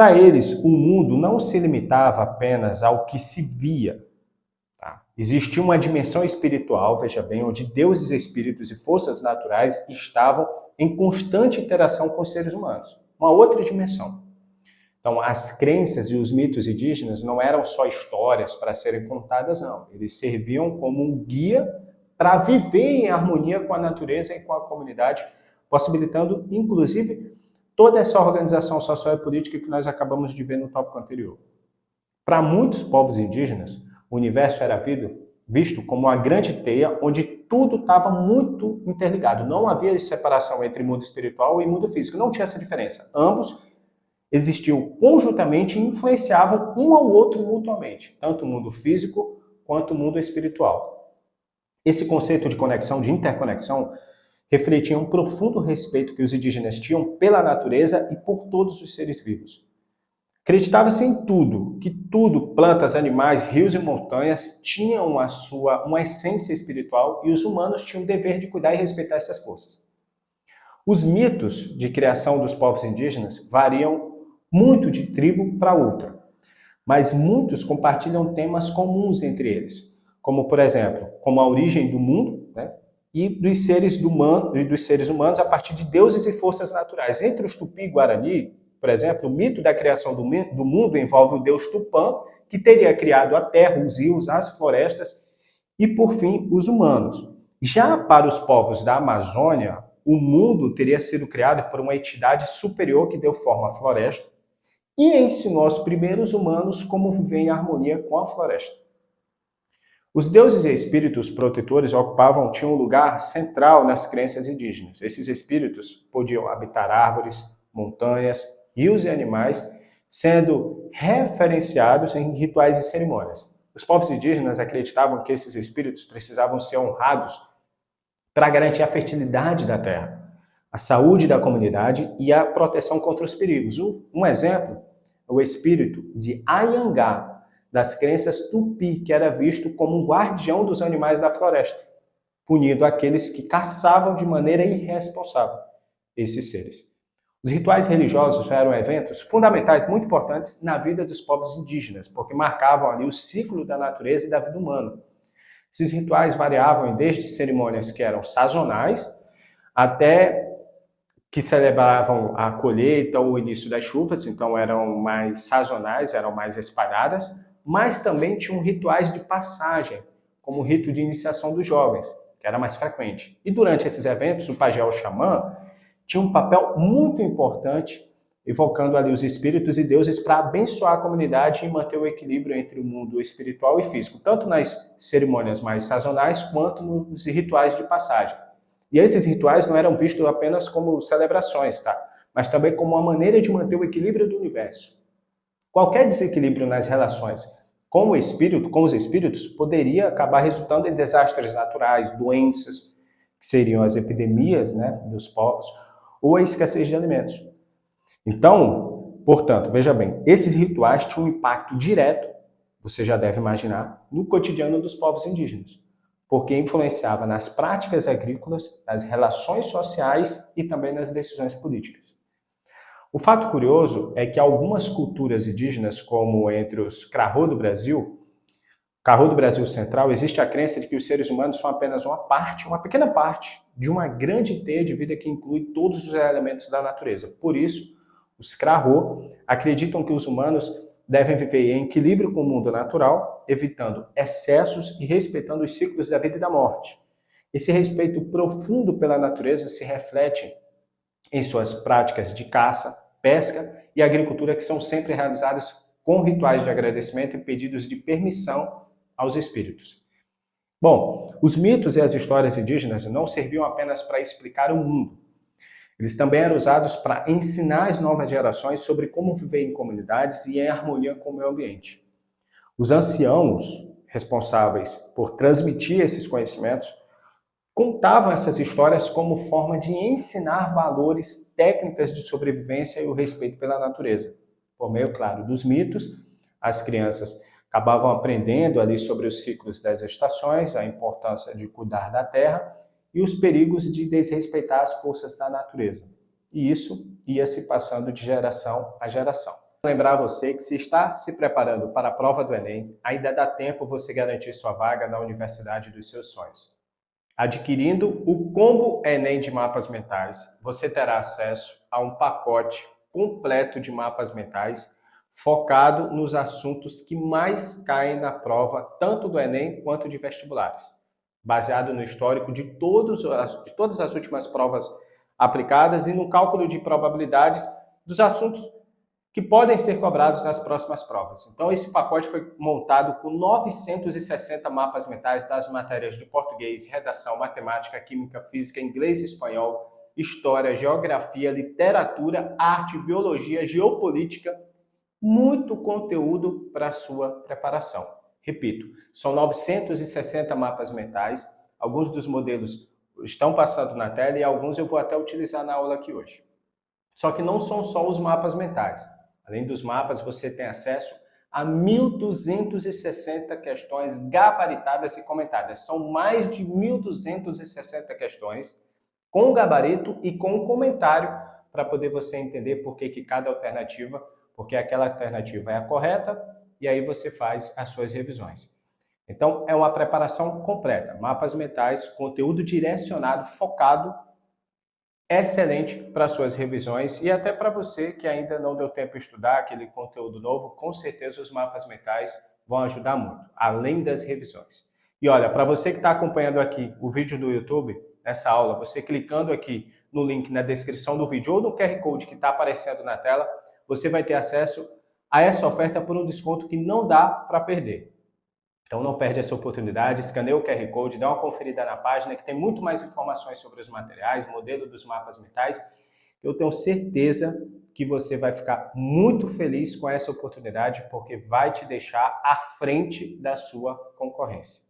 Para eles, o mundo não se limitava apenas ao que se via. Tá? Existia uma dimensão espiritual, veja bem, onde deuses, espíritos e forças naturais estavam em constante interação com os seres humanos. Uma outra dimensão. Então, as crenças e os mitos indígenas não eram só histórias para serem contadas, não. Eles serviam como um guia para viver em harmonia com a natureza e com a comunidade, possibilitando, inclusive, toda essa organização social e política que nós acabamos de ver no tópico anterior. Para muitos povos indígenas, o universo era visto como uma grande teia onde tudo estava muito interligado. Não havia separação entre mundo espiritual e mundo físico, não tinha essa diferença. Ambos existiam conjuntamente e influenciavam um ao outro mutuamente, tanto o mundo físico quanto o mundo espiritual. Esse conceito de conexão, de interconexão, refletia um profundo respeito que os indígenas tinham pela natureza e por todos os seres vivos. Acreditava-se em tudo, que tudo, plantas, animais, rios e montanhas, tinham uma essência espiritual e os humanos tinham o dever de cuidar e respeitar essas forças. Os mitos de criação dos povos indígenas variam muito de tribo para outra, mas muitos compartilham temas comuns entre eles, como, por exemplo, como a origem do mundo, né, e dos seres humanos a partir de deuses e forças naturais. Entre os Tupi e Guarani, por exemplo, o mito da criação do mundo envolve o deus Tupã, que teria criado a terra, os rios, as florestas e, por fim, os humanos. Já para os povos da Amazônia, o mundo teria sido criado por uma entidade superior que deu forma à floresta e ensinou aos primeiros humanos como viver em harmonia com a floresta. Os deuses e espíritos protetores tinham um lugar central nas crenças indígenas. Esses espíritos podiam habitar árvores, montanhas, rios e animais, sendo referenciados em rituais e cerimônias. Os povos indígenas acreditavam que esses espíritos precisavam ser honrados para garantir a fertilidade da terra, a saúde da comunidade e a proteção contra os perigos. Um exemplo é o espírito de Anhangá, das crenças Tupi, que era visto como um guardião dos animais da floresta, punindo aqueles que caçavam de maneira irresponsável esses seres. Os rituais religiosos eram eventos fundamentais, muito importantes na vida dos povos indígenas, porque marcavam ali o ciclo da natureza e da vida humana. Esses rituais variavam desde cerimônias que eram sazonais, até que celebravam a colheita ou o início das chuvas, então eram mais sazonais, eram mais espalhadas, mas também tinham rituais de passagem, como o rito de iniciação dos jovens, que era mais frequente. E durante esses eventos, o pajé ou xamã tinha um papel muito importante, evocando ali os espíritos e deuses para abençoar a comunidade e manter o equilíbrio entre o mundo espiritual e físico, tanto nas cerimônias mais sazonais quanto nos rituais de passagem. E esses rituais não eram vistos apenas como celebrações, tá? Mas também como uma maneira de manter o equilíbrio do universo. Qualquer desequilíbrio nas relações com os espíritos, poderia acabar resultando em desastres naturais, doenças, que seriam as epidemias, né, dos povos, ou a escassez de alimentos. Então, portanto, veja bem, esses rituais tinham um impacto direto, você já deve imaginar, no cotidiano dos povos indígenas, porque influenciava nas práticas agrícolas, nas relações sociais e também nas decisões políticas. O fato curioso é que algumas culturas indígenas, como entre os Krahô do Brasil Central, existe a crença de que os seres humanos são apenas uma pequena parte, de uma grande teia de vida que inclui todos os elementos da natureza. Por isso, os Krahô acreditam que os humanos devem viver em equilíbrio com o mundo natural, evitando excessos e respeitando os ciclos da vida e da morte. Esse respeito profundo pela natureza se reflete em suas práticas de caça, pesca e agricultura, que são sempre realizadas com rituais de agradecimento e pedidos de permissão aos espíritos. Bom, os mitos e as histórias indígenas não serviam apenas para explicar o mundo. Eles também eram usados para ensinar as novas gerações sobre como viver em comunidades e em harmonia com o meio ambiente. Os anciãos responsáveis por transmitir esses conhecimentos contavam essas histórias como forma de ensinar valores, técnicas de sobrevivência e o respeito pela natureza. Por meio, claro, dos mitos, as crianças acabavam aprendendo ali sobre os ciclos das estações, a importância de cuidar da terra e os perigos de desrespeitar as forças da natureza. E isso ia se passando de geração a geração. Lembrar você que se está se preparando para a prova do Enem, ainda dá tempo você garantir sua vaga na universidade dos seus sonhos. Adquirindo o combo Enem de mapas mentais, você terá acesso a um pacote completo de mapas mentais focado nos assuntos que mais caem na prova, tanto do Enem quanto de vestibulares, baseado no histórico de todas as últimas provas aplicadas e no cálculo de probabilidades dos assuntos que podem ser cobrados nas próximas provas. Então, esse pacote foi montado com 960 mapas mentais das matérias de português, redação, matemática, química, física, inglês e espanhol, história, geografia, literatura, arte, biologia, geopolítica, muito conteúdo para a sua preparação. Repito, são 960 mapas mentais, alguns dos modelos estão passando na tela e alguns eu vou até utilizar na aula aqui hoje. Só que não são só os mapas mentais. Além dos mapas, você tem acesso a 1.260 questões gabaritadas e comentadas. São mais de 1.260 questões com gabarito e com comentário para poder você entender por que cada alternativa, porque aquela alternativa é a correta e aí você faz as suas revisões. Então, é uma preparação completa. Mapas mentais, conteúdo direcionado, focado, excelente para suas revisões e até para você que ainda não deu tempo de estudar aquele conteúdo novo, com certeza os mapas mentais vão ajudar muito, além das revisões. E olha, para você que está acompanhando aqui o vídeo do YouTube, nessa aula, você clicando aqui no link na descrição do vídeo ou no QR Code que está aparecendo na tela, você vai ter acesso a essa oferta por um desconto que não dá para perder. Então não perde essa oportunidade, escaneia o QR Code, dá uma conferida na página que tem muito mais informações sobre os materiais, modelo dos mapas mentais. Eu tenho certeza que você vai ficar muito feliz com essa oportunidade porque vai te deixar à frente da sua concorrência.